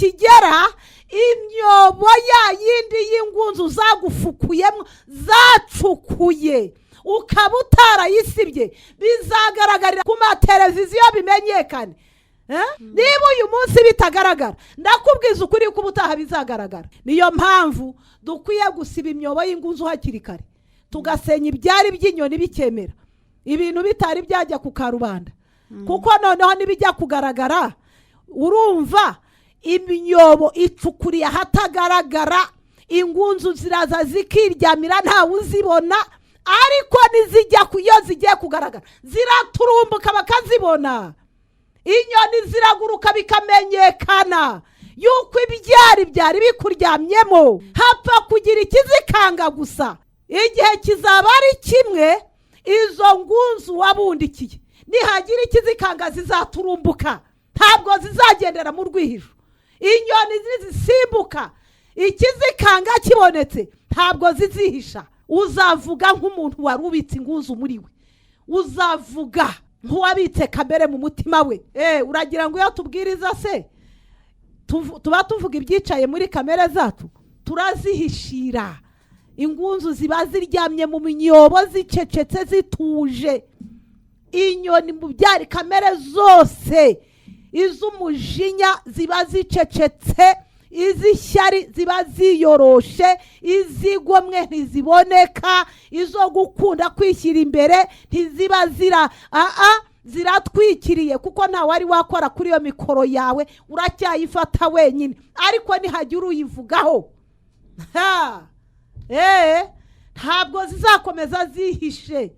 nikigera imyobo ya yindi y'ingunzu zagufukuyemo zacukuye ukaba utarayisibye bizagaragarira ku mateleviziyo bimenyekane. Niba uyu munsi bitagaragara ndakubwiza ukuri ko ubutaha bizagaragara. Niyo mpamvu dukwiye gusiba imyobo y'ingunzu hakiri kare tugasenya ibyari by'inyoni bikemera ibintu bitari byajya ku karubanda, kuko noneho nibijya kugaragara urumva imyobo icukuriye ahatagaragara, ingunzu ziraza zikiryamira ntawe uzibona, ariko nizijya iyo zigiye kugaragara ziraturumbuka bakazibona, inyoni ziraguruka bikamenyekana yuko byari bikuryamyemo. Hapfa kugira ikizikanga gusa, igihe kizaba ari kimwe izo ngunzu wabundikiye nihagira ikizikanga zizaturumbuka, ntabwo zizagendera mu rwihisho. Inyoni zisimbuka ikizikanga kibonetse ntabwo zizihisha. Uzavuga nk'umuntu warubitse ingunzu muri we, uzavuga nk'uwabitse kamere mu mutima we. Uragira ngo iyo tubwiriza se tuba tuvuga ibyicaye muri kamere zacu? Turazihishira. Ingunzu ziba ziryamye mu myobo zicecetse zituje. Inyoni mu byari kamere zose, iz'umujinya ziba zicecetse, iz'ishyari ziba ziyoroshe, izigomwe ntiziboneka, izo gukunda kwishyira imbere ntiziba ziratwikiriye, kuko nta wari wakora kuri iyo mikoro yawe, uracyayifata wenyine, ariko nihagira uyivugaho ntabwo zizakomeza zihishe,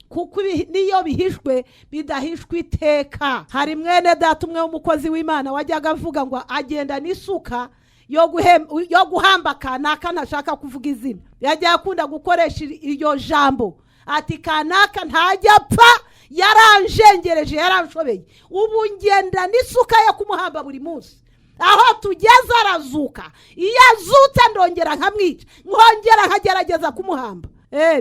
kuko niyo bihishwe bidahishwe iteka. Hari mwene data umwe w'umukozi w'Imana wajyaga avuga ngo agenda n'isuka yo guhamba kanaka, ntashaka kuvuga izina, yajya akunda gukoresha iryo jambo ati kanaka ntajya apfa, yaranjengereje yaranshobeye, ubu ngenda n'isuka yo kumuhamba buri munsi. Aho tugeze arazuka, iyo azutse ndongera nkamwica, nkongera nkagerageza kumuhamba.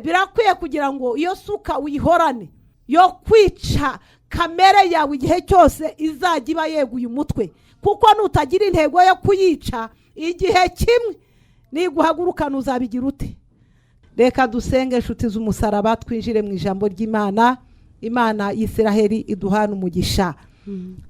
Birakwiye kugira ngo iyo suka uyihorane yo kwica kamere yawe igihe cyose izajya iba yeguye umutwe, kuko nutagira intego yo kuyica igihe kimwe niguhagurukana uzabigira ute? Reka dusenge inshuti z'umusaraba, twinjire mu ijambo ry'Imana. Imana y'Isiraheli iduhana umugisha.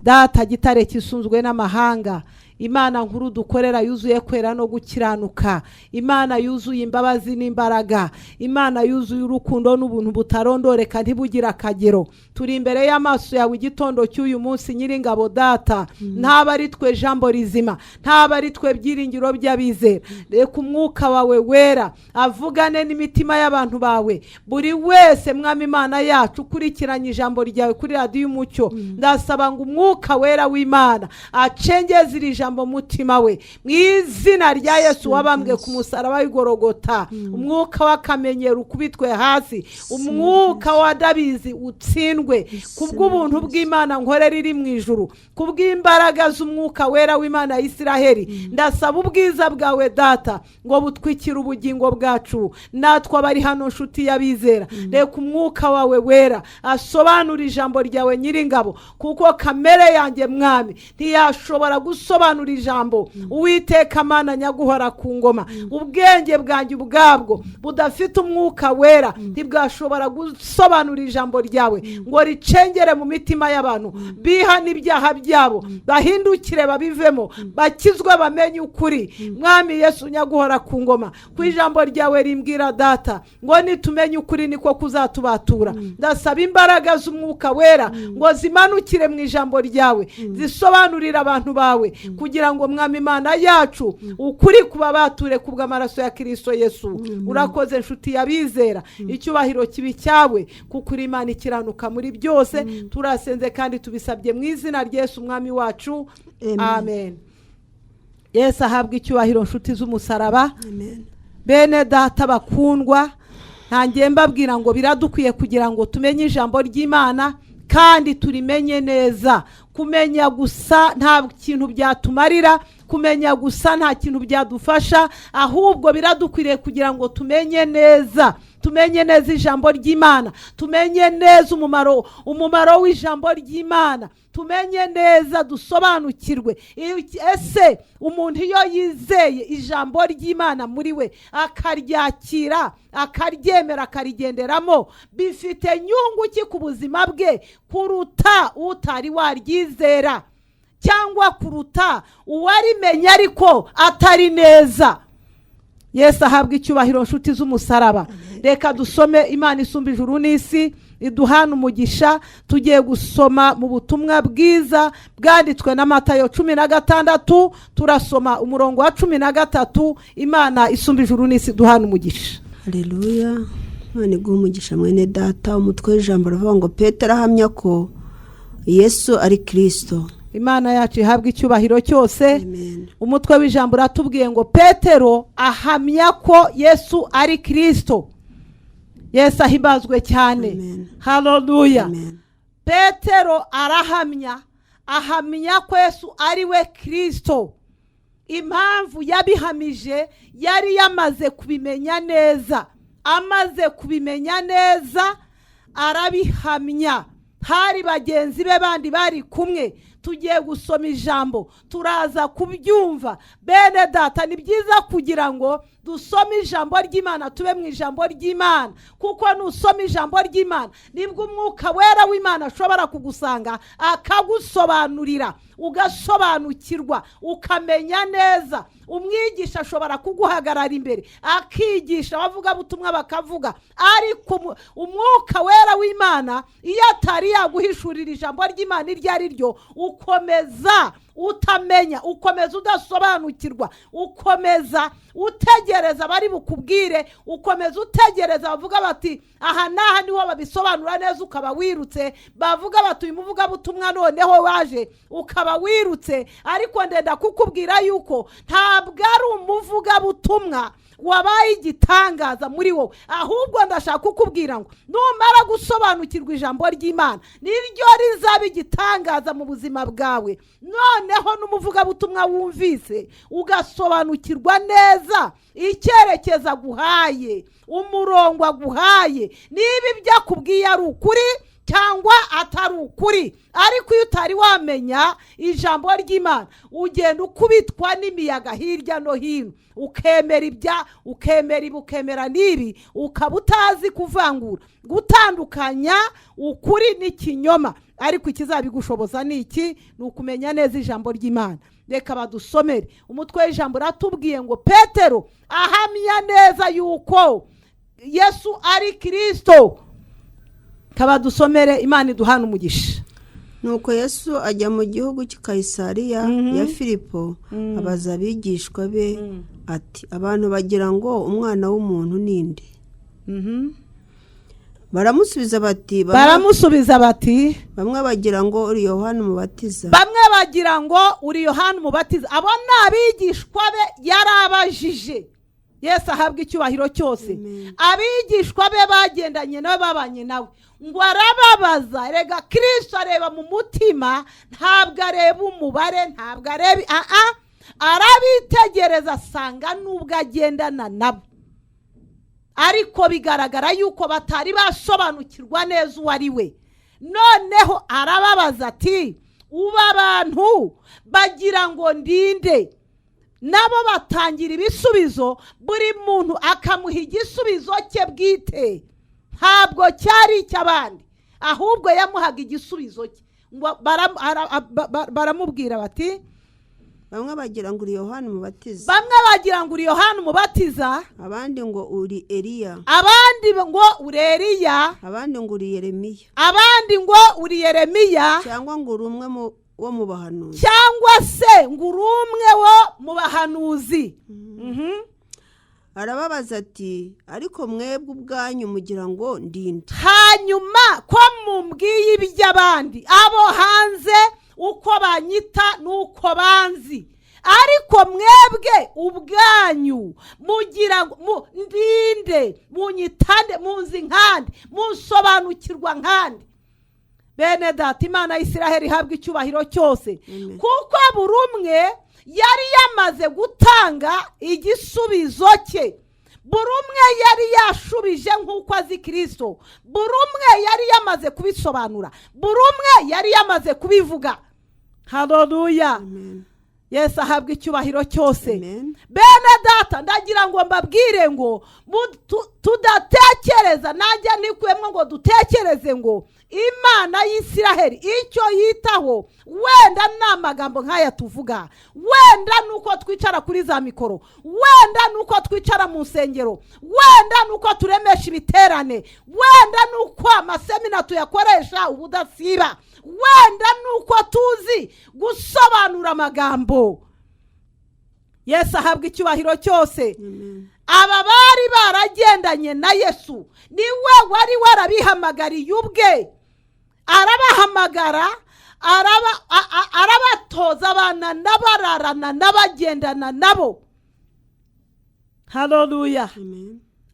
Data gitare kisunzwe n'amahanga, Imana nkuru dukorera yuzuye kwera no gukiranuka, Imana yuzuye imbabazi n'imbaraga, Imana yuzuye urukundo n'ubuntu butarondoreka ntibugira akagero. Turi imbere y'amaso yawe igitondo cy'uyu munsi Nyiringabo Data, ntaba ari twe jambo rizima, ntaba ari twe byiringiro by'abizera. Reka umwuka wawe wera avugane n'imitima y'abantu bawe, buri wese Mwami Imana yacu ukurikiranye ijambo ryawe kuri radio y'umucyo. Ndasaba ngo umwuka wera w'Imana acengeze iri jambo mutima we, mu izina rya Yesu wabambwe ku musaraba w'Igorogota. Umwuka w'akamenyero ukubitwe hasi, umwuka wa Dabizi utsindwe kubw'ubuntu bw'Imana nkorera iri mu ijuru, kubw'imbaraga z'umwuka wera w'Imana y'Isiraheli. Ndasaba ubwiza bwawe Data ngo butwikire ubugingo bwacu, natwe abari hano nshuti y'abizera. Reka umwuka wawe wera asobanura ijambo ryawe Nyiringabo, kuko kamere yanjye Mwami ntiyashobora gusobanura ijambo. Uwiteka Mana nyaguhora ku ngoma, ubwenge bwanjye ubwabwo budafite umwuka wera ntibwashobora gusobanura ijambo ryawe ngo ricengere mu mitima y'abantu, bihana ibyaha byabo, bahindukire babivemo, bakizwe bamenye ukuri. Mwami Yesu nyaguhora ku ngoma, ku ijambo ryawe rimbwira Data ngo nitumenye ukuri niko kuzatubatura. Ndasaba imbaraga z'umwuka wera ngo zimanukire mu ijambo ryawe, zisobanurira abantu bawe, kugira ngo Mwami Imana yacu ukuri kubabature kubw'amaraso ya Kristo Yesu. Urakoze nshuti y'abizera, icyubahiro kibi cyawe, kuko uri Imana ikiranuka muri byose. Turasenze kandi tubisabye mu izina rya Yesu Mwami wacu, amen. Yesu ahabwe icyubahiro nshuti z'umusaraba. Bene Data bakundwa, ntangiye mbabwira ngo biradukwiye kugira ngo tumenye ijambo ry'Imana kandi turimenye neza. Kumenya gusa nta kintu byatumarira, kumenya gusa nta kintu byadufasha, ahubwo biradukwiriye kugira ngo tumenye neza, tumenye neza ijambo ry'Imana, tumenye neza umumaro w'ijambo ry'Imana, tumenye neza dusobanukirwe. Ese umuntu iyo yizeye ijambo ry'Imana muri we akaryakira akaryemera akarigenderamo, bifite nyungu ki ku buzima bwe kuruta utari waryizera, cyangwa kuruta uwarimenya ariko atari neza. Yesu ahabwa icyubahiro nshuti z'umusaraba. Reka dusome Imana isumba ijuru n'isi iduhana umugisha. Tugiye gusoma mu butumwa bwiza bwanditswe na Matayo 16, turasoma umurongo wa 13. Imana isumba ijuru n'isi iduhana umugisha. Haleluya. Imana iguha umugisha mwene data. Umutwe w'ijambo ravuga ngo Petero ahamya ko Yesu ari Kristo. Imana yacu ihabwa icyubahiro cyose. Amen. Umutwe w'ijambo ratubwiye ngo Petero ahamya ko Yesu ari Kristo. Yesu ahimbazwe cyane. Amen. Haleluya. Amen. Petero ahamya ko Yesu ari we Kristo. Impamvu yabihamije yari yamaze kubimenya neza. Amaze kubimenya neza arabihamya. Hari bagenzi be bandi bari kumwe. Tugiye gusoma ijambo, turaza kubyumva. Bene data, ni byiza kugira ngo dusome ijambo ry'Imana, tube mu ijambo ry'Imana, kuko nusoma ijambo ry'Imana nibwo umwuka wera w'Imana ashobora kugusanga akagusobanurira, ugasobanukirwa, ukamenya neza. Umwigisha ashobora kuguhagarara imbere akigisha, abavuga butumwa bakavuga, ariko umwuka wera w'Imana iyo atari yaguhishurira ijambo ry'Imana iryo ari ryo, ukomeza utamenya, ukomeza udasobanukirwa, ukomeza utegereza bari bukubwire, ukomeza utegereza bavuga bati aha naha niho babisobanura neza, ukaba wirutse. Bavuga bati uyu muvuga butumwa noneho waje, ukaba wirutse. Ariko ndenda kukubwira yuko ntabwo ari umuvuga butumwa wabaye igitangaza muri wowe, ahubwo ndashaka kukubwira ngo numara gusobanukirwa ijambo ry'Imana niryo rizaba igitangaza mu buzima bwawe. Noneho n'umuvuga butumwa wumvise ugasobanukirwa neza icyerekeza guhaye, umurongo aguhaye, niba ibyo akubwiye ari ukuri cyangwa atari ukuri. Ariko iyo utari wamenya ijambo ry'Imana ugenda ukubitwa n'imiyaga hirya no hino, ukemera ibya, ukemera ibi, ukemera n'ibi, ukaba utazi kuvangura, gutandukanya ukuri n'ikinyoma. Ariko ikizabigushoboza ni iki? Ni ukumenya neza ijambo ry'Imana. Reka badusomere umutwe w'ijambo ratubwiye ngo Petero ahamya neza yuko Yesu ari Kristo. Kaba dusomere, Imana iduhana umugisha. Nuko Yesu ajya mu gihugu cy'Kayisariya ya Filipo, abaza abigishwa be ati, abantu bagira ngo umwana w'umuntu ninde? Baramusubiza bati bamwe bagira ngo uri Yohana Umubatiza. Bamwe bagira ngo uri Yohana Umubatiza. Abo ni abigishwa be yarabajije. Yesu ahabwa icyubahiro cyose. Amen. Abigishwa be bagendanye nawe, babanye nawe, ngo arababaza. Rega Kristo areba mu mutima, ntabwo areba umubare, ntabwo areba arabitegereza, asanga nubwo agendana nabo, ariko bigaragara yuko batari basobanukirwa neza uwo ari we. Noneho arababaza ati, uba abantu bagira ngo ndinde? Nabo batangira ibisubizo, buri muntu akamuha igisubizo cye bwite. Ntabwo cyari icy'abandi, ahubwo yamuhaga igisubizo cye. Baramubwira bati, bamwe bagira ngo uri Yohana Umubatiza. Bamwe bagira ngo uri Yohana Umubatiza, abandi ngo uri Eliya, abandi ngo uri Eliya, abandi ngo uri Yeremiya, abandi ngo uri Yeremiya, cyangwa ngo uri umwe wo mu bahanuzi, cyangwa se ngo uri umwe wo mu bahanuzi. Arababaza ati, ariko mwebwe ubwanyu mugira ngo ndinde? Hanyuma ko mumbwiye iby'abandi, abo hanze uko banyita nuko banzi, ariko mwebwe ubwanyu mugira ngo ndinde, munyitande, munzi nkandi, munsobanukirwa nkandi. Bene data, Imana ya Isiraheli ihabwa icyubahiro cyose. Amen. Kuko buri umwe yari yamaze gutanga igisubizo cye, buri umwe yari yashubije nk'uko azi Kristo, buri umwe yari yamaze kubisobanura, buri umwe yari yamaze kubivuga. Haleluya. Yesu ahabwa icyubahiro cyose. Bene data, ndagira ngo mbabwire ngo tudatekereza, najya nikwemwe ngo dutekereze ngo Imana y'Isiraheli icyo yitaho wenda n'amagambo nk'aya tuvuga, wenda nuko twicara kuri za mikoro, wenda nuko twicara mu nsengero, wenda nuko turemesha ibiterane, wenda nuko amasemina tuyakoresha ubudasiba, wenda nuko tuzi gusobanura amagambo. Yesu ahabwa icyubahiro cyose. Aba bari baragendanye na Yesu, niwe wari warabihamagariye ubwe, arabahamagara, arabatoza abana n'abararana n'abagendana nabo. Haleluya.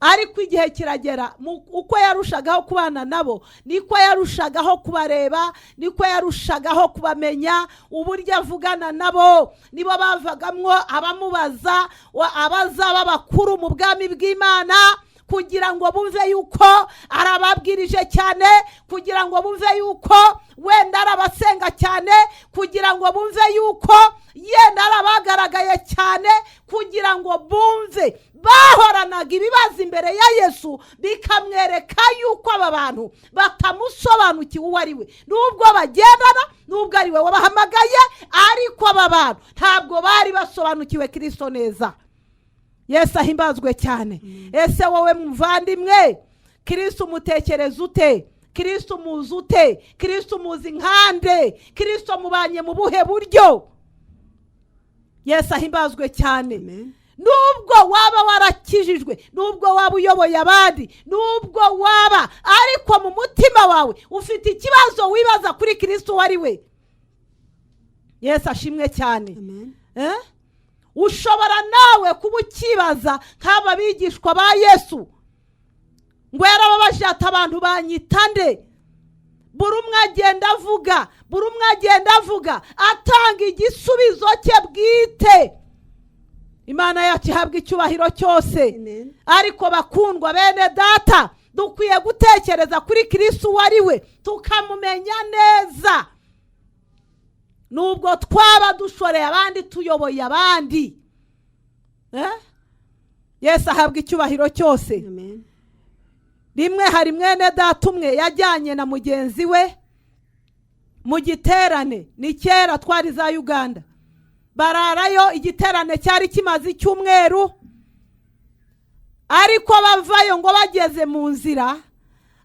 Ariko igihe kiragera, uko yarushagaho kubana nabo niko yarushagaho kubareba, niko yarushagaho kubamenya, uburyo avugana nabo nibo bavagamwo abamubaza, abazaba bakuru mu bwami bw'Imana, kugira ngo bumve yuko arababwirije cyane, kugira ngo bumve yuko wenda arabasenga cyane, kugira ngo bumve yuko yenda arabagaragaye cyane, kugira ngo bumve bahoranaga ibibazo imbere ya Yesu, bikamwereka yuko aba bantu batamusobanukiwe uwo ari we, nubwo bagendana, nubwo ari we wabahamagaye, ariko aba bantu ntabwo bari basobanukiwe Kristo neza. Yesu ahimbazwe cyane. Ese wowe muvandimwe, Kristo umutekereza ute? Kristo muzi ute? Kristo muzi nkande? Kristo mubanye mu buhe buryo? Yesu ahimbazwe cyane. Nubwo waba warakijijwe, nubwo waba uyoboye abandi, nubwo waba ariko mu mutima wawe ufite ikibazo wibaza kuri Kristo wari we. Yesu ashimwe cyane. Ushobora nawe kuba ukibaza nk'aba bigishwa ba Yesu, ngo yarababaje ati abantu banyita nde? Buri umwe agenda avuga, buri umwe agenda avuga, atanga igisubizo cye bwite. Imana yacu ihabwa icyubahiro cyose. Ariko bakundwa bene data, dukwiye gutekereza kuri Kristo wari we, tukamumenya neza. Nubwo twaba dushoreye abandi, tuyoboye abandi. Yesu ahabwa icyubahiro cyose. Rimwe hari mwene data umwe yajyanye na mugenzi we mu giterane, ni kera twari za Uganda. Bararayo, igiterane cyari kimaze icyumweru, ariko bavayo ngo bageze mu nzira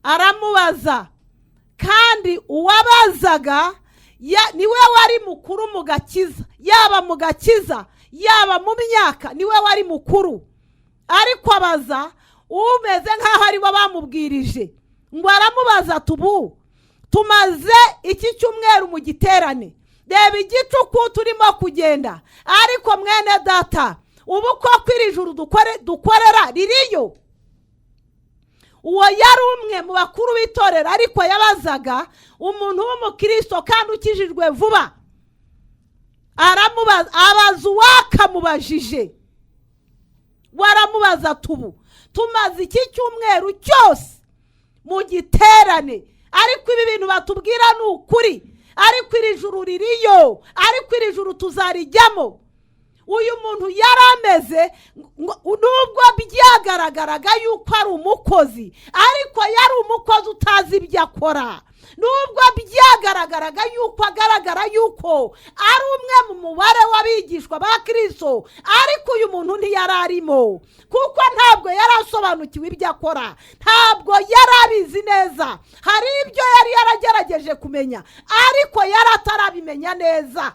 aramubaza, kandi uwabazaga niwe wari mukuru mu gakiza, yaba mu gakiza yaba mu myaka niwe wari mukuru, ariko abaza umeze nk'aho ari bo bamubwirije, ngo aramubaza tubu tumaze iki cyumweru mu giterane, reba igicuku turimo kugenda, ariko mwene data ubu koko iri juru dukorera ririyo? Uwo yari umwe mu bakuru b'itorero, ariko yabazaga umuntu w'umukristo kandi ukijijwe vuba. Aramubaza, abaza uwakamubajije, waramubaza tubu tumaze iki cyumweru cyose mu giterane, ariko ibi bintu batubwira ni ukuri, ariko iri juru ririyo, ariko iri juru tuzarijyamo. Uyu muntu yarameze, nubwo byagaragaraga yuko ari umukozi, ariko yari umukozi utazi ibyo akora. Nubwo byagaragaraga yuko agaragara yuko ari umwe mu mubare w'abigishwa ba Kristo, ariko uyu muntu ntiyari arimo, kuko ntabwo yari asobanukiwe ibyo akora, ntabwo yari abizi neza. Hari ibyo yari yaragerageje kumenya, ariko yari atarabimenya neza.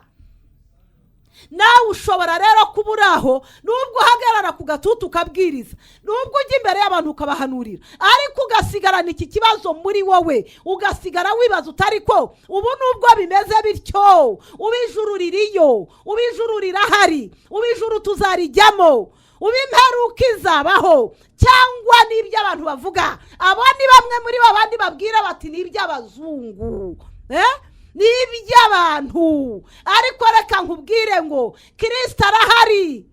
Nawe ushobora rero kuburaho, nubwo uhagarara ku gatutu ukabwiriza, nubwo ujya imbere y'abantu ukabahanurira, ariko ugasigarana iki kibazo muri wowe, ugasigara wibaza utariko ubu nubwo bimeze bityo, ubijuru ririyo, ubijuru rirahari, ubijuru tuzarijyamo, ubimperuka izabaho, cyangwa n'ibyo abantu bavuga. Abo ni bamwe muri bo abandi babwira bati ni iby'abazungu, ni iby'abantu. Ariko reka nkubwire ngo Kristo arahari.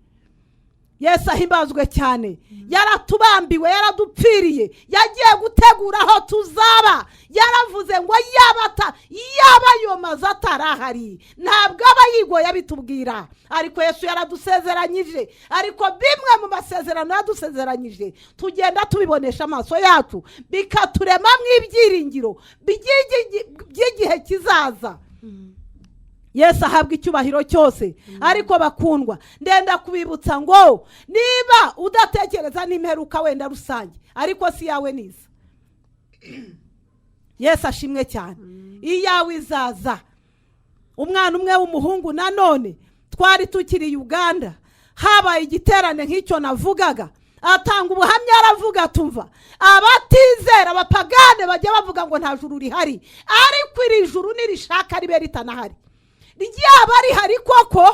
Yesu ahimbazwe cyane. Yaratubambiwe, yaradupfiriye, yagiye gutegura aho tuzaba. Yaravuze ngo yaba ayo mazu atarahari ntabwo aba yigoye abitubwira. Ariko Yesu yaradusezeranyije, ariko bimwe mu masezerano yadusezeranyije tugenda tubibonesha amaso yacu, bikaturemamo ibyiringiro by'igihe kizaza. Yesu ahabwa icyubahiro cyose. Ariko bakundwa, ndenda kubibutsa ngo niba udatekereza n'imperuka wenda rusange, ariko si yawe niza. Yesu ashimwe cyane. Iyawe izaza. Umwana umwe w'umuhungu nanone twari tukiri Uganda, habaye igiterane nk'icyo navugaga, atanga ubuhamya aravuga tumva abatizera abapagane bajya bavuga ngo nta juru rihari, ariko iri juru nirishaka ribe ritanahari. Ryaba rihari koko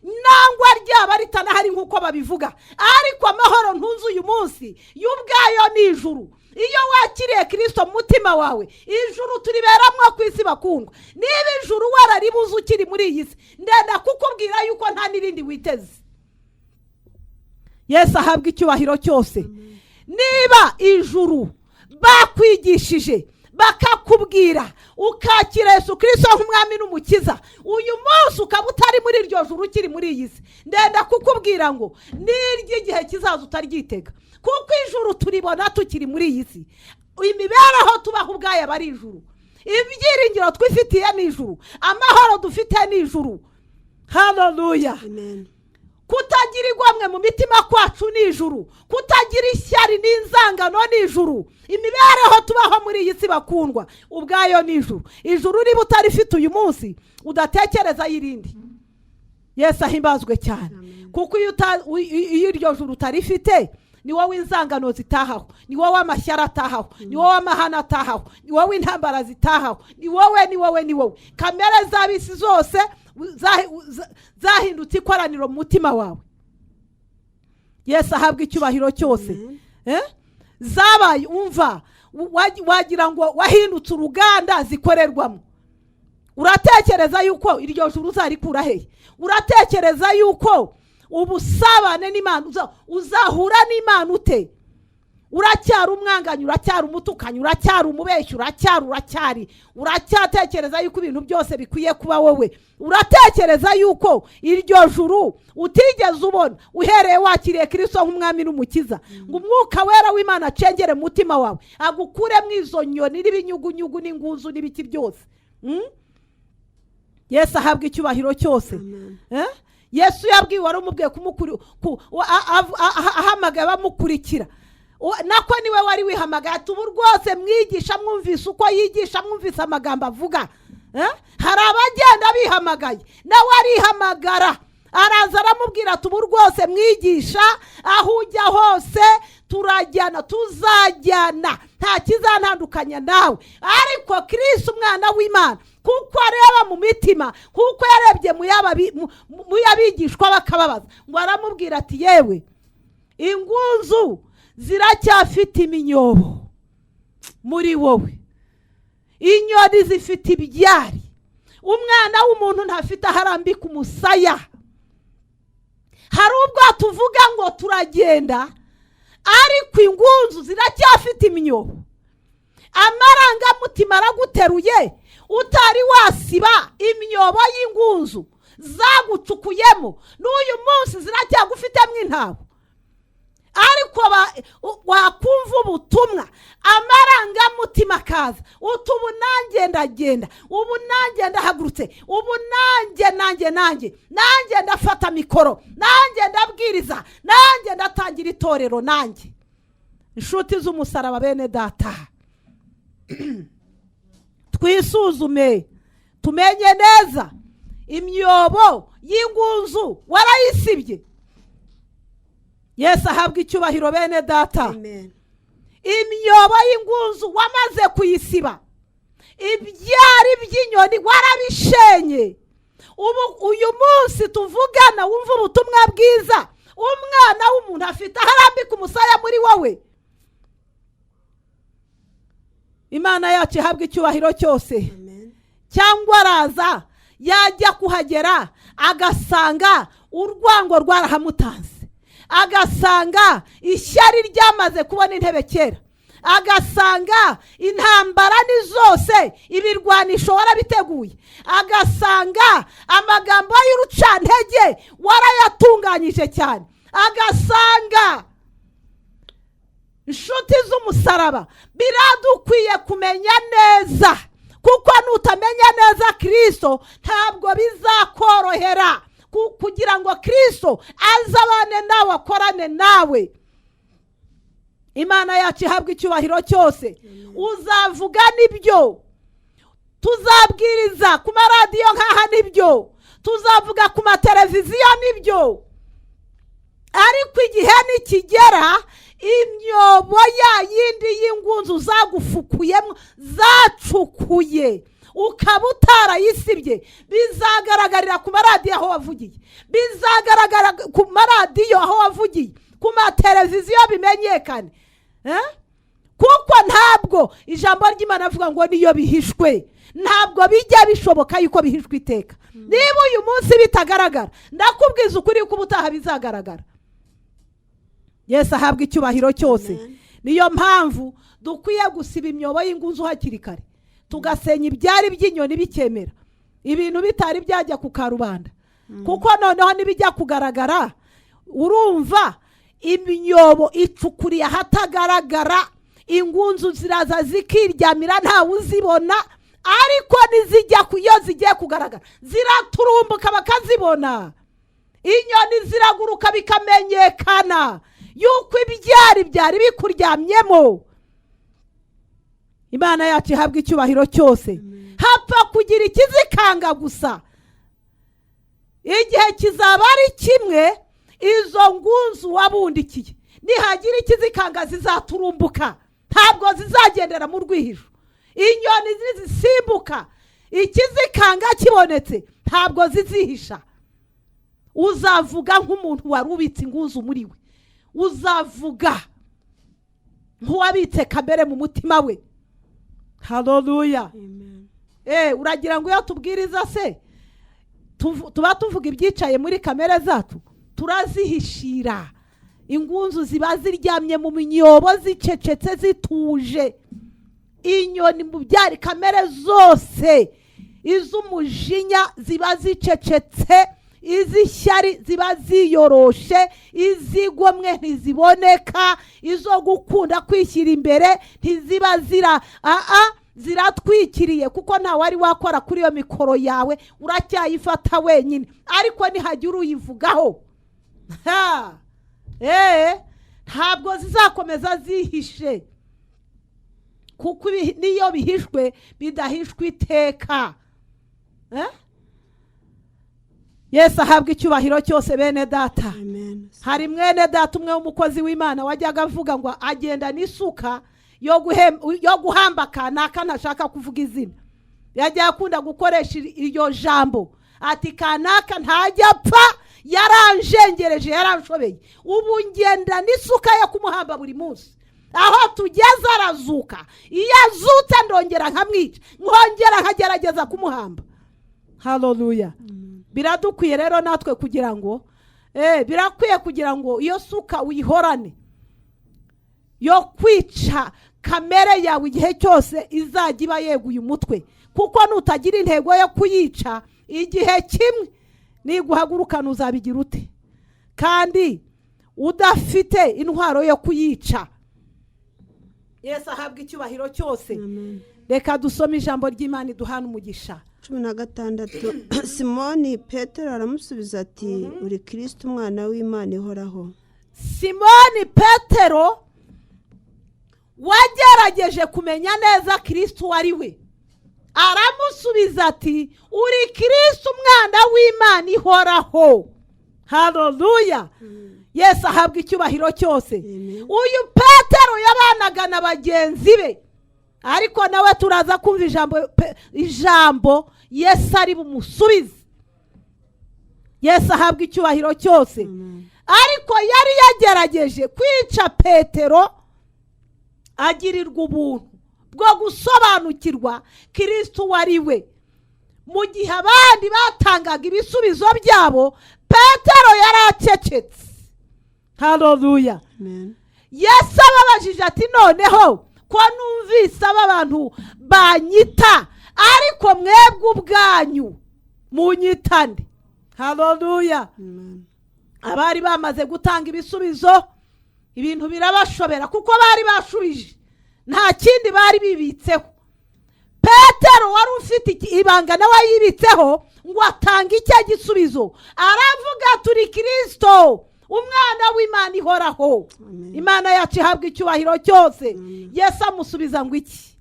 nangwa ryaba ritanahari nk'uko babivuga, ariko amahoro ntunze uyu munsi y'ubwayo ni ijuru. Iyo wakiriye Kristo mu mutima wawe, ijuru turiberamwo ku isi bakundwa. Niba ijuru wararibuze ukiri muri iyi si, ndenda kukubwira yuko nta n'irindi witeze. Yesu ahabwa icyubahiro cyose. Niba ijuru bakwigishije bakakubwira ukakira Yesu Kristo nk'umwami n'umukiza, uyu munsi ukaba utari muri iryo juru ukiri muri iyi si, ndenda kukubwira ngo n'iry'igihe kizaza utaryitega, kuko ijuru turibona tukiri muri iyi si. Imibereho tubaho ubwayo aba ari ijuru, ibyiringiro twifitiye ni ijuru, amahoro dufite ni ijuru. Haleluya. Amen. Kutagira igomwe mu mitima kwacu ni ijuru, kutagira ishyari n'inzangano ni ijuru. Imibereho tubaho muri iyi si bakundwa ubwayo ni ijuru. Ijuru niba utarifite uyu munsi udatekereza yirindi. Yesu ahimbazwe cyane. Kuko iyo iryo juru utarifite, ni wowe inzangano zitahaho, ni wowe amashyara atahaho, ni wowe amahana atahaho, ni wowe intambara zitahaho, ni wowe kamere z'abisi zose zahindutse ikoraniro mu mutima wawe. Yesu ahabwa icyubahiro cyose. Zabaye umva wagira ngo wahindutse uruganda zikorerwamo. Uratekereza yuko iryo juru uzarikura hehe? Uratekereza yuko ubusabane n'Imana uzahura n'Imana ute? Uracyari umwanganya, uracyari umutukanyi, uracyari umubeshyi, uracyatekereza yuko ibintu byose bikwiye kuba wowe. Uratekereza yuko iryo juru utigeze ubona uhereye wakiriye Kristo nk'umwami n'umukiza, ngo umwuka wera w'Imana acengere mu mutima wawe, agukuremo izo nyoni n'ibinyugunyugu n'ingunzu n'ibiki byose. Yesu ahabwa icyubahiro cyose. Yesu yabwiwe wari umubwiye ahamagaye bamukurikira, nako niwe wari wihamagaye ati ubu rwose mwigisha mwumvise uko yigisha, mwumvise amagambo avuga. Hari abagenda bihamagaye, nawe arihamagara, araza aramubwira ati ubu rwose mwigisha, aho ujya hose turajyana, tuzajyana, nta kizantandukanya nawe. Ariko Kristo umwana w'Imana kuko areba mu mitima, kuko yarebye mu yabigishwa bakababaza, ngo aramubwira ati yewe ingunzu ziracyafite iminyobo muri wowe, inyoni zifite ibyari, umwana w'umuntu ntafite aharambika umusaya. Hari ubwo tuvuga ngo turagenda, ariko ingunzu ziracyafite iminyobo. Amarangamutima araguteruye utari wasiba imyobo y'ingunzu zagucukuyemo, n'uyu munsi ziracyagufitemo intabo. Ariko wakumva ubutumwa, amarangamutima akaza, ubu nanjye ndagenda, ubu nanjye ndahagurutse, ubu nanjye ndafata mikoro, nanjye ndabwiriza, nanjye ndatangira itorero, nanjye. Inshuti z'umusaraba bene data, twisuzume tumenye neza imyobo y'ingunzu warayisibye. Yesu ahabwa icyubahiro bene data. Amen. Imyobo y'ingunzu wamaze kuyisiba, ibyari by'inyoni warabishenye. Uyu munsi tuvugana wumva ubutumwa bwiza, umwana w'umuntu afite aharambika umusaya muri wowe. Imana yacu ihabwa icyubahiro cyose. Amen. Cyangwa araza yajya kuhagera agasanga urwango rwarahamutanze, agasanga ishyari ryamaze kubona intebe kera, agasanga intambara ni zose ibirwanisho warabiteguye, agasanga amagambo y'urucantege warayatunganyije cyane, agasanga inshuti z'umusaraba biradukwiye kumenya neza, kuko nutamenya neza Kristo ntabwo bizakorohera kugira ngo Kristo azabane nawe, akorane nawe. Imana yacu ihabwa icyubahiro cyose. Uzavuga nibyo, tuzabwiriza ku maradiyo nk'aha nibyo, tuzavuga ku mateleviziyo nibyo, ariko igihe nikigera imyobo ya yindi y'ingunzu zagufukuyemo zacukuye ukaba utarayisibye, bizagaragarira ku maradiyo aho wavugiye, bizagaragara ku maradiyo aho wavugiye, ku mateleviziyo bimenyekane. Kuko ntabwo ijambo ry'Imana avuga ngo niyo bihishwe, ntabwo bijya bishoboka yuko bihishwe iteka. Niba uyu munsi bitagaragara, ndakubwiza ukuri ko ubutaha bizagaragara. Yesu ahabwa icyubahiro cyose. Niyo mpamvu dukwiye gusiba imyobo y'ingunzu hakiri kare, tugasenya ibyari by'inyoni bikemera, ibintu bitari byajya ku karubanda. Kuko noneho nibijya kugaragara, urumva imyobo icukuriye ahatagaragara, ingunzu ziraza zikiryamira ntawe uzibona, ariko nizijya iyo zigiye kugaragara ziraturumbuka bakazibona, inyoni ziraguruka bikamenyekana yuko ibyari byari bikuryamyemo. Imana yacu ihabwa icyubahiro cyose. Hapfa kugira ikizikanga gusa, igihe kizaba ari kimwe, izo ngunzu wabundikiye nihagira ikizikanga zizaturumbuka, ntabwo zizagendera mu rwihisho. Inyoni zisimbuka, ikizikanga kibonetse ntabwo zizihisha. Uzavuga nk'umuntu warubitse ingunzu muri we, uzavuga nk'uwabitse kamere mu mutima we. Haleluya. Uragira ngo iyo tubwiriza se tuba tuvuga ibyicaye muri kamere zacu? Turazihishira. Ingunzu ziba ziryamye mu minyobo zicecetse zituje. Inyoni mu byari kamere zose, iz'umujinya ziba zicecetse, iz'ishyari ziba ziyoroshe, izigomwe ntiziboneka, izo gukunda kwishyira imbere ntiziba ziratwikiriye, kuko nta wari wakora kuri iyo mikoro yawe, uracyayifata wenyine, ariko nihagira uyivugaho ntabwo zizakomeza zihishe, kuko niyo bihishwe bidahishwe iteka. Yesu ahabwa icyubahiro cyose. Bene data, hari mwene data umwe w'umukozi w'Imana wajyaga avuga ngo agenda n'isuka yo guhamba kanaka, ntashaka kuvuga izina, yajya akunda gukoresha iryo jambo ati kanaka ntajya apfa, yaranjengereje, yaranshobeye, ubu ngenda n'isuka yo kumuhamba buri munsi. Aho tugeze arazuka, iyo azutse ndongera nkamwica, nkongera nkagerageza kumuhamba. Haleluya. Biradukwiye rero natwe kugira ngo birakwiye kugira ngo iyo suka uyihorane, yo kwica kamere yawe igihe cyose izajya iba yeguye umutwe, kuko nutagira intego yo kuyica, igihe kimwe niguhagurukana uzabigira ute, kandi udafite intwaro yo kuyica. Yesu ahabwa icyubahiro cyose. Reka dusome ijambo ry'Imana iduhana umugisha. 16. Simoni Petero aramusubiza ati, uri Kristo umwana w'Imana ihoraho. Simoni Petero wagerageje kumenya neza Kristo wari we, aramusubiza ati, uri Kristo umwana w'Imana ihoraho. Haleluya. Yesu ahabwa icyubahiro cyose. Uyu Petero yabanaga na bagenzi be, ariko nawe turaza kumva ijambo Yesu ari bumusubize. Yesu ahabwa icyubahiro cyose. Ariko yari yagerageje kwica Petero, agirirwa ubuntu bwo gusobanukirwa Kristo wari we. Mu gihe abandi batangaga ibisubizo byabo, Petero yaracecetse. haleluya. Amen. Yesu ababajije ati noneho ko numvise aba bantu banyita ariko mwebwe ubwanyu munyitande. Haleluya. Amen. Abari bamaze gutanga ibisubizo ibintu birabashobera kuko bari bashubije nta kindi bari bibitseho. Petero wari ufite ibanga nawe yibitseho ngo atange icyo gisubizo aravuga turi Kristo umwana w'Imana ihoraho. Amen. Imana yacu ihabwa icyubahiro cyose. Yesu amusubiza ngo iki?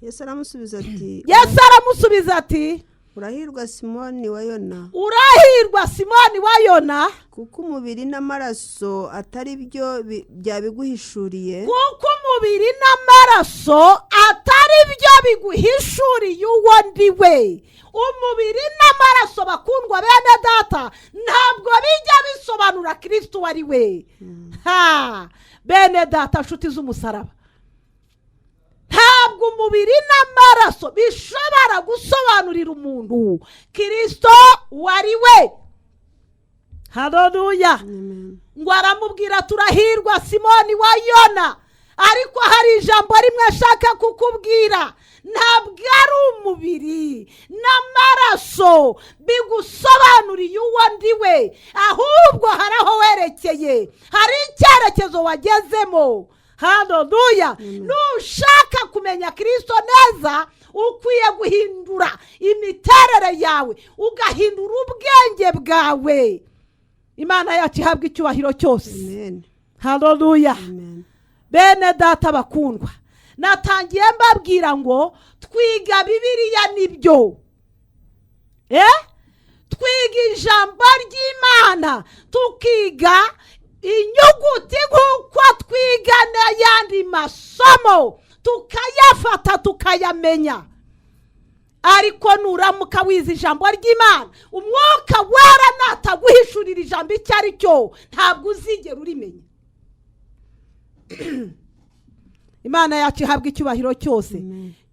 Yesu aramusubiza ati urahirwa Simoni wa Yona, urahirwa Simoni wa Yona, kuko umubiri n'amaraso atari byo byabiguhishuriye, kuko umubiri n'amaraso atari byo biguhishuriye uwo ndiwe. Umubiri n'amaraso bakundwa bene data ntabwo bijya bisobanura Kristo wari we. Bene data nshuti z'umusaraba, ntabwo umubiri n'amaraso bishobora gusobanurira umuntu Kristo wari we. Haleluya. Ngo aramubwira turahirwa Simoni wa Yona, ariko hari ijambo rimwe ashaka kukubwira, ntabwo ari umubiri n'amaraso bigusobanuriye uwo ndiwe, ahubwo hari aho werekeye, hari icyerekezo wagezemo. Haleluya. Nushaka kumenya Kristo neza ukwiye guhindura imiterere yawe, ugahindura ubwenge bwawe. Imana yacu ihabwa icyubahiro cyose. Amen. Haleluya. Amen. Bene data bakundwa, natangiye mbabwira ngo twiga Bibiliya nibyo. Twiga ijambo ry'Imana, tukiga inyuguti nk'uko twiga n'ayandi masomo, tukayafata tukayamenya. Ariko nuramuka wize ijambo ry'Imana, umwuka wera nataguhishurira ijambo icyo ari cyo, ntabwo uzigera urimenya. Imana yacu ihabwa icyubahiro cyose.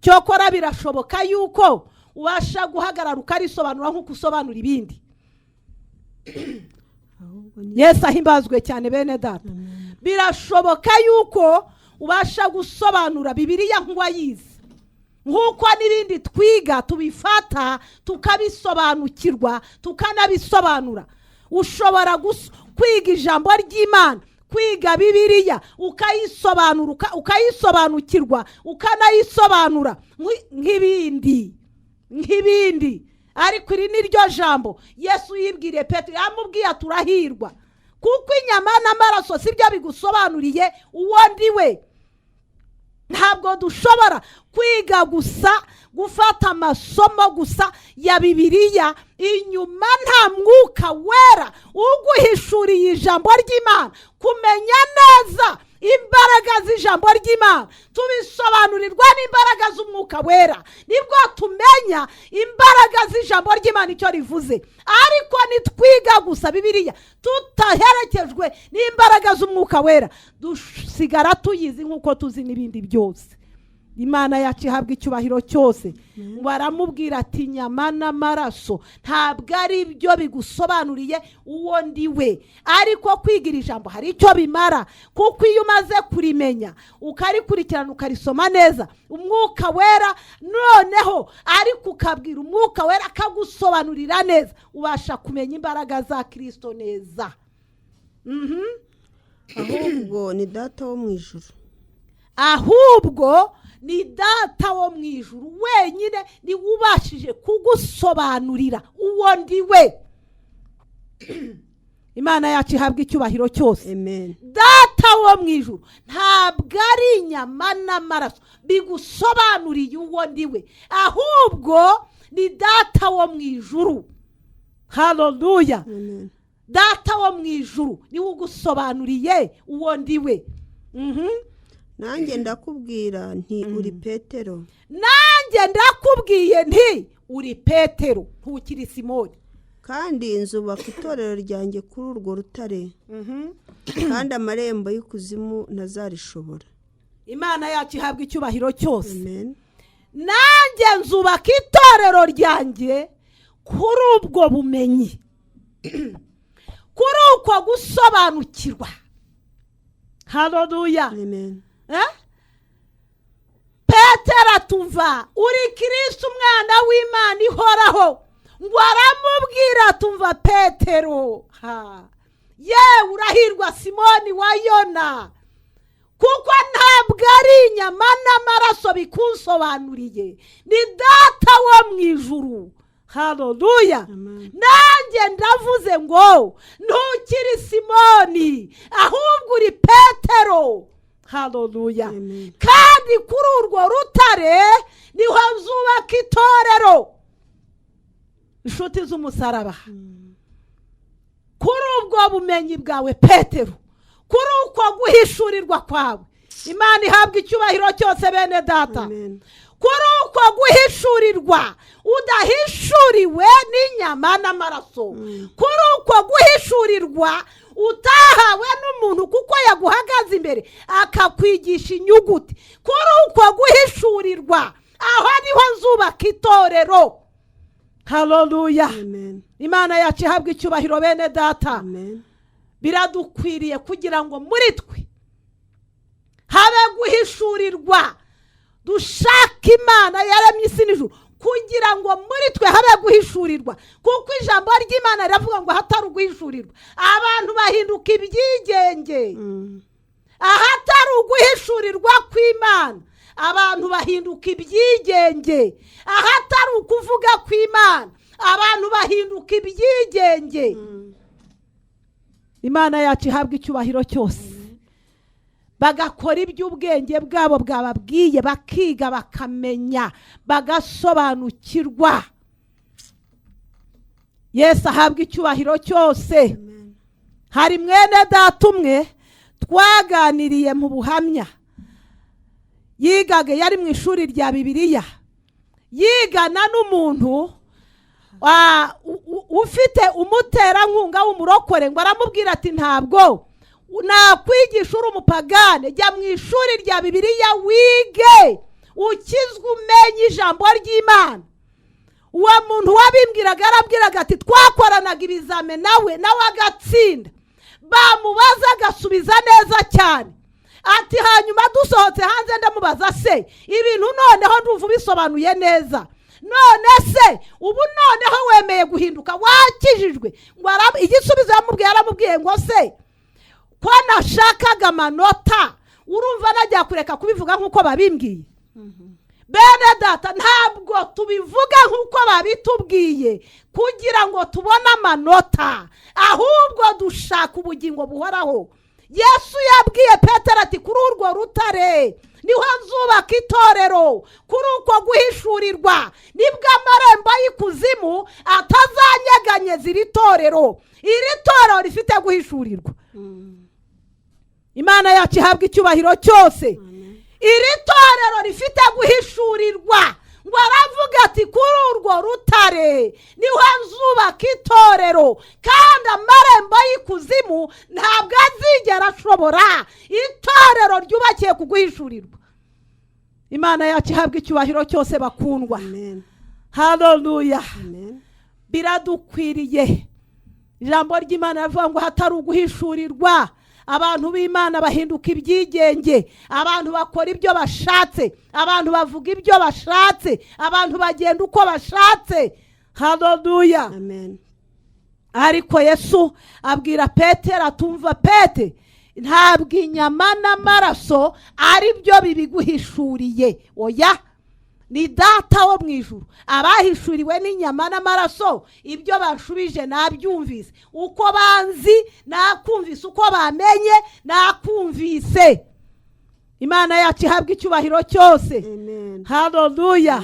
Cyokora birashoboka yuko ubasha guhagarara ukarisobanura nk'uko usobanura ibindi. Yesu ahimbazwe cyane bene data. Birashoboka yuko ubasha gusobanura Bibiliya nk'uwayize, nk'uko n'ibindi twiga tubifata tukabisobanukirwa tukanabisobanura. Ushobora kwiga ijambo ry'Imana, kwiga Bibiliya ukayisobanura ukayisobanukirwa ukanayisobanura nk'ibindi. Ariko iri ni ryo jambo Yesu yibwiriye Petero, yamubwiye turahirwa kuko inyama n'amaraso sibyo bigusobanuriye uwo ndiwe. Ntabwo dushobora kwiga gusa gufata amasomo gusa ya Bibiliya inyuma nta mwuka wera uguhishuriye ijambo ry'Imana, kumenya neza imbaraga z'ijambo ry'Imana. Tubisobanurirwa n'imbaraga z'umwuka wera, nibwo tumenya imbaraga z'ijambo ry'Imana icyo rivuze. Ariko nitwiga gusa Bibiliya tutaherekejwe n'imbaraga z'umwuka wera, dusigara tuyizi nk'uko tuzi n'ibindi byose. Imana yacu ihabwa icyubahiro cyose. Ngo aramubwira ati inyama n'amaraso ntabwo ari byo bigusobanuriye uwo ndiwe. Ariko kwigira ijambo hari icyo bimara, kuko iyo umaze kurimenya ukarikurikirana ukarisoma neza, umwuka wera noneho ariko ukabwira umwuka wera akagusobanurira neza, ubasha kumenya imbaraga za Kristo neza. Ahubwo ni data wo mu ijuru. Ahubwo ni data wo mu ijuru wenyine ni ubashije kugusobanurira uwo ndiwe. Imana yacu ihabwa icyubahiro cyose. Amen. Data wo mu ijuru ntabwo ari inyama n'amaraso bigusobanuriye uwo ndiwe, ahubwo ni data wo mu ijuru. Haleluya. Amen. Data wo mu ijuru ni ugusobanuriye uwo ndiwe. Nanjye ndakubwira nti uri Petero. Nanjye ndakubwiye nti uri Petero, ntukiri Simoni. Kandi nzubaka itorero ryanjye kuri urwo rutare, kandi amarembo y'ikuzimu ntazarishobora. Imana yacu ihabwa icyubahiro cyose. Amen. Nanjye nzubaka itorero ryanjye kuri ubwo bumenyi, kuri uko gusobanukirwa haleluya. Amen. Petero atumva uri Kristo umwana w'Imana ihoraho, ngo aramubwira tumva Petero, ye urahirwa Simoni wa Yona, kuko ntabwo ari inyama n'amaraso bikunsobanuriye, ni data wo mu ijuru. Haleluya. Nanjye ndavuze ngo ntukiri Simoni, ahubwo uri Petero. Haleluya. Kandi kuri urwo rutare niho nzubaka itorero. Inshuti z'umusaraba, kuri ubwo bumenyi bwawe Petero, kuri uko guhishurirwa kwawe, Imana ihabwa icyubahiro cyose bene data. Kuri uko guhishurirwa udahishuriwe n'inyama n'amaraso, kuri uko guhishurirwa utahawe n'umuntu kuko yaguhagaze imbere akakwigisha inyuguti, kuri uko guhishurirwa aho niho nzubaka itorero. Haleluya. Imana yacu ihabwa icyubahiro bene data. Biradukwiriye kugira ngo muri twe habe guhishurirwa, dushaka Imana yaremye isi n'ijuru kugira ngo muri twe habe guhishurirwa, kuko ijambo ry'Imana riravuga ngo hatari uguhishurirwa abantu bahinduka ibyigenge. Ahatari uguhishurirwa kw'Imana abantu bahinduka ibyigenge. Ahatari ukuvuga kw'Imana abantu bahinduka ibyigenge. Imana yacu ihabwa icyubahiro cyose. Bagakora iby'ubwenge bwabo bwababwiye, bakiga bakamenya, bagasobanukirwa. Yesu ahabwa icyubahiro cyose. Hari mwene data umwe twaganiriye mu buhamya, yigaga, yari mu ishuri rya Bibiliya, yigana n'umuntu ufite umuterankunga w'umurokore, ngo aramubwira ati ntabwo nakwigisha uri umupagane, jya mu ishuri rya Bibiliya wige ukizwe umenye ijambo ry'Imana. Uwo muntu wabimbwiraga arabwiraga ati twakoranaga ibizame nawe agatsinda, bamubaza agasubiza neza cyane. Ati hanyuma dusohotse hanze ndamubaza se ibintu noneho ndumva bisobanuye neza, none se ubu noneho wemeye guhinduka wakijijwe? Ngo igisubizo yaramubwiye ngo se ko nashakaga amanota, urumva najya kureka kubivuga nk'uko babimbwiye? Bene data, ntabwo tubivuga nk'uko babitubwiye kugira ngo tubone amanota, ahubwo dushaka ubugingo buhoraho. Yesu yabwiye Petero ati kuri urwo rutare niho nzubaka itorero. Kuri uko guhishurirwa nibwo amarembo y'ikuzimu atazanyeganyeza iri torero. Iri torero rifite guhishurirwa. Imana yacu ihabwa icyubahiro cyose. Iri torero rifite guhishurirwa, ngo aravuga ati kuri urwo rutare niho nzubaka itorero, kandi amarembo y'ikuzimu ntabwo azigera ashobora itorero ryubakiye ku guhishurirwa. Imana yacu ihabwa icyubahiro cyose bakundwa. Haleluya. Biradukwiriye, ijambo ry'Imana rivuga ngo hatari uguhishurirwa abantu b'Imana bahinduka ibyigenge, abantu bakora ibyo bashatse, abantu bavuga ibyo bashatse, abantu bagenda uko bashatse. Haleluya. Ariko Yesu abwira Petero atumva Pete, ntabwo inyama n'amaraso ari byo bibiguhishuriye, oya, ni data wo mu ijuru. Abahishuriwe n'inyama n'amaraso ibyo bashubije nabyumvise, uko banzi nakumvise, uko bamenye nakumvise. Imana yacu ihabwa icyubahiro cyose. Haleluya.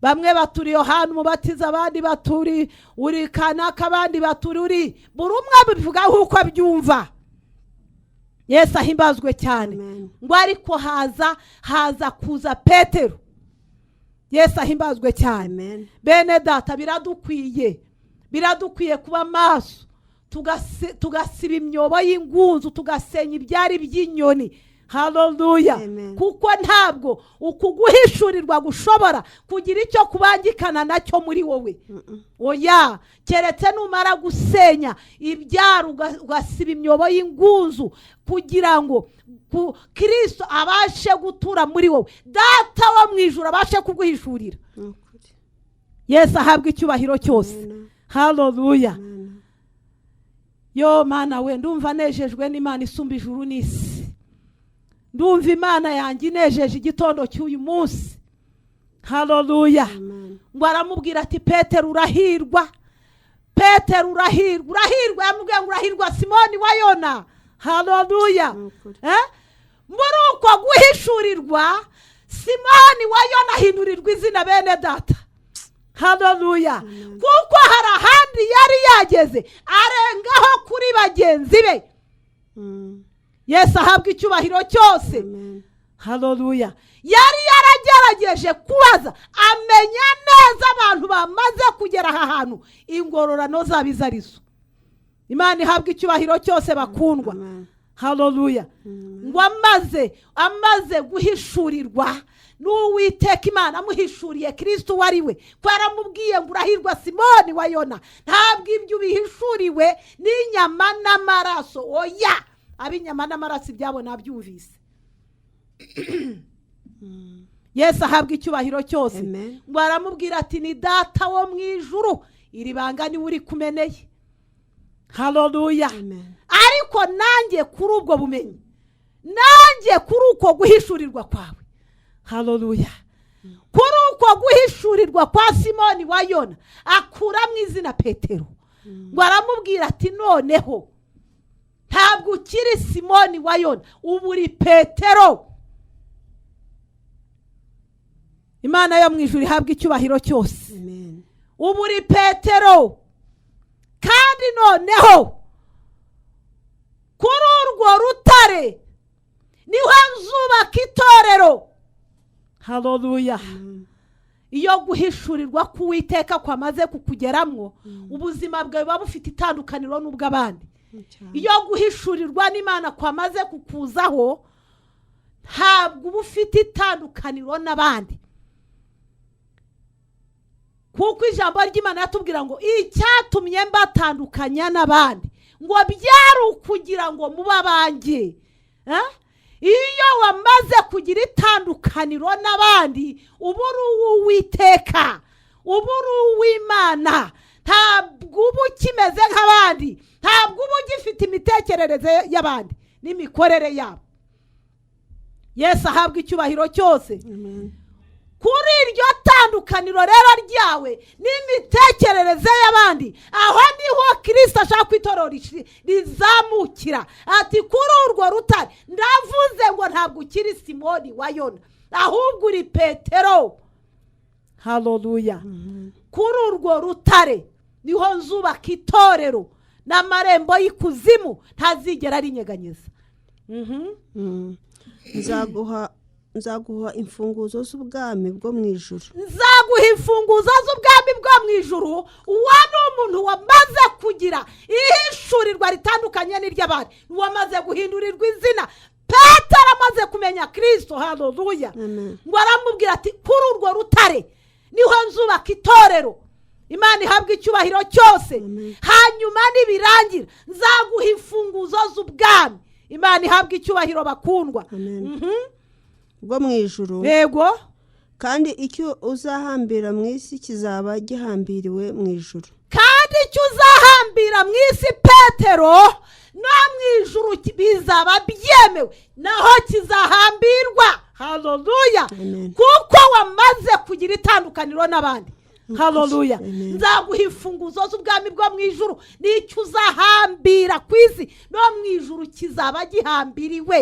Bamwe baturi Yohana umubatiza, abandi baturi uri Kanaka, abandi baturi uri, buri umwe bivuga nk'uko abyumva. Yesu ahimbazwe cyane. Ngo ariko haza kuza Petero. Yesu ahimbazwe cyane. Bene data, biradukwiye kuba maso, tugasiba imyobo y'ingunzu, tugasenya ibyari by'inyoni. haleluya. Amen. Kuko ntabwo ukuguhishurirwa gushobora kugira icyo kubangikana nacyo muri wowe. Oya, keretse numara gusenya ibyaro ugasiba imyobo y'ingunzu kugira ngo Kristo abashe gutura muri wowe, data wo mu ijuru abashe kuguhishurira. Yesu ahabwa icyubahiro cyose. Haleluya. Yo mana we, ndumva nejejwe n'Imana isumba ijuru n'isi. Ndumva Imana yanjye inejeje igitondo cy'uyu munsi. Haleluya. Ngo aramubwira ati Petero urahirwa. Petero urahirwa. Urahirwa, yamubwiye ngo urahirwa Simoni wa Yona. Haleluya. Muri uko guhishurirwa Simoni wa Yona ahindurirwa izina bene data. Haleluya. Kuko hari ahandi yari yageze arengaho kuri bagenzi be. Yesu ahabwa icyubahiro cyose. Haleluya. Yari yaragerageje kubaza amenya neza abantu bamaze kugera aha hantu ingororano zabizarizo. Imana ihabwa icyubahiro cyose bakundwa. Haleluya. Ngo amaze guhishurirwa n'Uwiteka Imana amuhishuriye Kristo wari we, ko aramubwiye ngo urahirwa Simoni wa Yona. Ntabwo ibyo bihishuriwe n'inyama n'amaraso. Oya, abinyama n'amaraso ibyabo nabyumvise. Yesu ahabwa icyubahiro cyose. Ngo aramubwira ati ni data wo mu ijuru, iri banga ni uri kumeneye. Haleluya. Ariko nanjye kuri ubwo bumenyi, nanjye kuri uko guhishurirwa kwawe, haleluya, kuri uko guhishurirwa kwa Simoni wa Yona akura mu izina Petero. Ngo aramubwira ati noneho ntabwo ukiri Simoni wa Yona, ubu uri Petero. Imana yo mu ijuru ihabwa icyubahiro cyose. Ubu uri Petero. Kandi noneho kuri urwo rutare niho nzubaka itorero. Haleluya. Iyo guhishurirwa k'Uwiteka kwamaze kukugeramwo, ubuzima bwawe buba bufite itandukaniro n'ubw'abandi. Iyo guhishurirwa n'Imana kwamaze kukuzaho, ntabwo uba ufite itandukaniro n'abandi. Kuko ijambo ry'Imana yatubwira ngo icyatumye mbatandukanya n'abandi ngo byari ukugira ngo muba banjye. Iyo wamaze kugira itandukaniro n'abandi, uba uri uw'Uwiteka, uba uri uw'Imana. Ntabwo uba ukimeze nk'abandi, ntabwo uba ugifite imitekerereze y'abandi n'imikorere yabo. Yesu ahabwa icyubahiro cyose. Kuri iryo tandukaniro rero ryawe n'imitekerereze y'abandi, aho niho Kristo ashaka kwitorora rizamukira. Ati kuri urwo rutare ndavuze ngo ntabwo ukiri Simoni wa Yona, ahubwo uri Petero. Haleluya. Kuri urwo rutare niho nzubaka itorero, n'amarembo y'ikuzimu ntazigera rinyeganyeza. nzaguha imfunguzo z'ubwami bwo mu ijuru. Nzaguha imfunguzo z'ubwami bwo mu ijuru. Uwa ni umuntu wamaze kugira ihishurirwa ritandukanye n'iry'abandi, wamaze guhindurirwa izina. Petero amaze kumenya Kristo. Haleluya. Ngo aramubwira ati kuri urwo rutare niho nzubaka itorero. Imana ihabwa icyubahiro cyose. Hanyuma nibirangira nzaguha imfunguzo z'ubwami. Imana ihabwa icyubahiro bakundwa. bwo mu ijuru. Yego. Kandi icyo uzahambira mu isi kizaba gihambiriwe mu ijuru. Kandi icyo uzahambira mu isi Petero, no mu ijuru bizaba byemewe, naho kizahambirwa. Haleluya. Kuko wamaze kugira itandukaniro n'abandi. Haleluya. Nzaguha imfunguzo z'ubwami bwo mu ijuru, n'icyo uzahambira ku isi no mu ijuru kizaba gihambiriwe.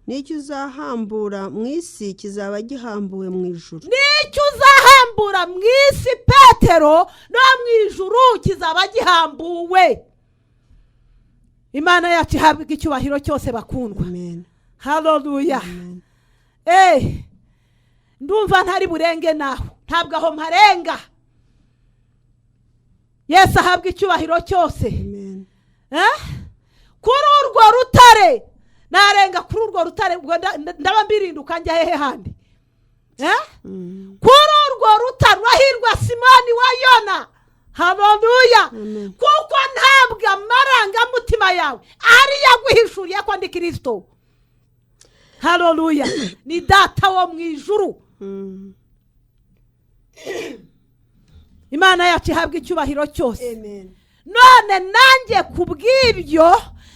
N'icyo uzahambura mu isi kizaba gihambuwe mu ijuru. N'icyo uzahambura mu isi Petero, no mu ijuru kizaba gihambuwe. Imana yacu ihabwa icyubahiro cyose bakundwa. Amen. Haleluya. Ndumva ntari burenge naho, ntabwo aho mparenga. Yesu ahabwa icyubahiro cyose. Amen. Kuri urwo rutare narenga kuri urwo rutare ndaba mbirinduka njya hehe handi kuri urwo rutare urahirwa Simoni wa Yona. Haleluya. Kuko ntabwo amarangamutima yawe ari yaguhishuriye ko ndi Kristo. Haleluya. Ni data wo mu ijuru. Imana yacu ihabwa icyubahiro cyose. None nanjye kubw'ibyo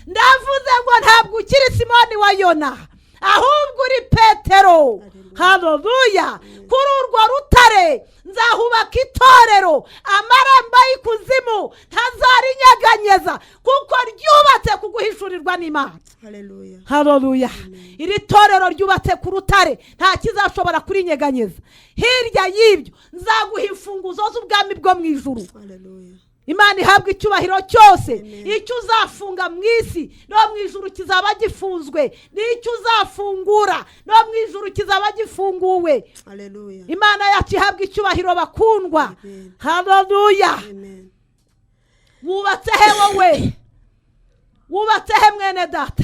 ndavuze ngo ntabwo ukiri Simoni wa Yona, ahubwo uri Petero. Haleluya. Kuri urwo rutare nzahubaka itorero, amarembo y'ikuzimu ntazarinyeganyeza, kuko ryubatse kuguhishurirwa n'Imana. Haleluya. Haleluya. Iri torero ryubatse ku rutare, nta kizashobora kurinyeganyeza. Hirya y'ibyo nzaguha imfunguzo z'ubwami bwo mu ijuru. Haleluya. Imana ihabwa icyubahiro cyose. Icyo uzafunga mu isi no mu ijuru kizaba gifunzwe, n'icyo uzafungura no mu ijuru kizaba gifunguwe. Haleluya. Imana yacu ihabwa icyubahiro bakundwa. Haleluya. Wubatse he wowe? Wubatse he mwene data?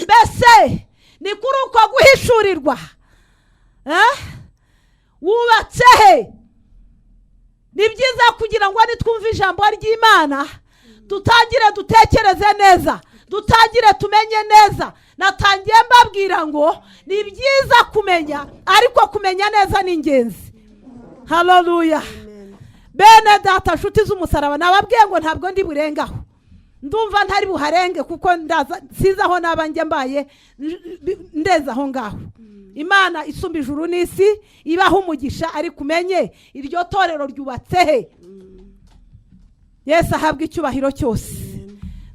Mbese ni kuri uko guhishurirwa? Wubatse he? Ni byiza kugira ngo nitwumve ijambo ry'Imana tutangire dutekereze neza, dutangire tumenye neza. Natangiye mbabwira ngo ni byiza kumenya, ariko kumenya neza ni ingenzi. Haleluya. Bene data nshuti z'umusaraba, nababwiye ngo ntabwo ndi burengaho, ndumva ntari buharenge kuko sizaho nabanjye mbaye ndeza aho ngaho. Imana isumba ijuru n'isi ibaho umugisha, ari kumenye iryo torero ryubatse he. Yesu ahabwa icyubahiro cyose.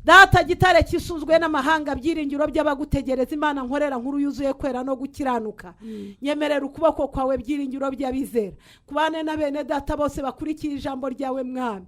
Data gitare kisuzwe n'amahanga, byiringiro by'abagutegereza. Imana nkorera nkuru yuzuye kwera no gukiranuka. Nyemerera ukuboko kwawe byiringiro by'abizera, kubane na bene data bose bakurikira ijambo ryawe mwami.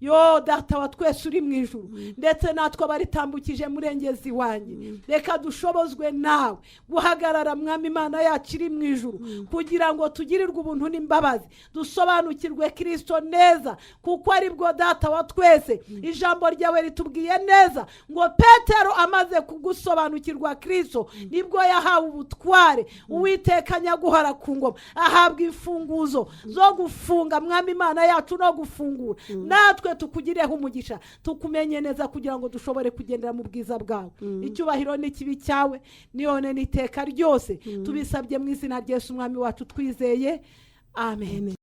Yo data wa twese uri mu ijuru, ndetse natwe baritambukije murengezi wanjye, reka dushobozwe nawe guhagarara mwami Imana yacu iri mu ijuru, kugira ngo tugirirwe ubuntu n'imbabazi, dusobanukirwe Kristo neza, kuko ari bwo data wa twese. Ijambo ryawe ritubwiye neza ngo Petero amaze kugusobanukirwa Kristo nibwo yahawe ubutware. Uwiteka nyaguhora ku ngoma ahabwa imfunguzo zo gufunga mwami Imana yacu no gufungura. Natwe tukugireho umugisha, tukumenye neza kugira ngo dushobore kugendera mu bwiza bwawe. Icyubahiro n'ikibi cyawe niyone n'iteka ryose, tubisabye mu izina rya Yesu umwami wacu twizeye. Amen.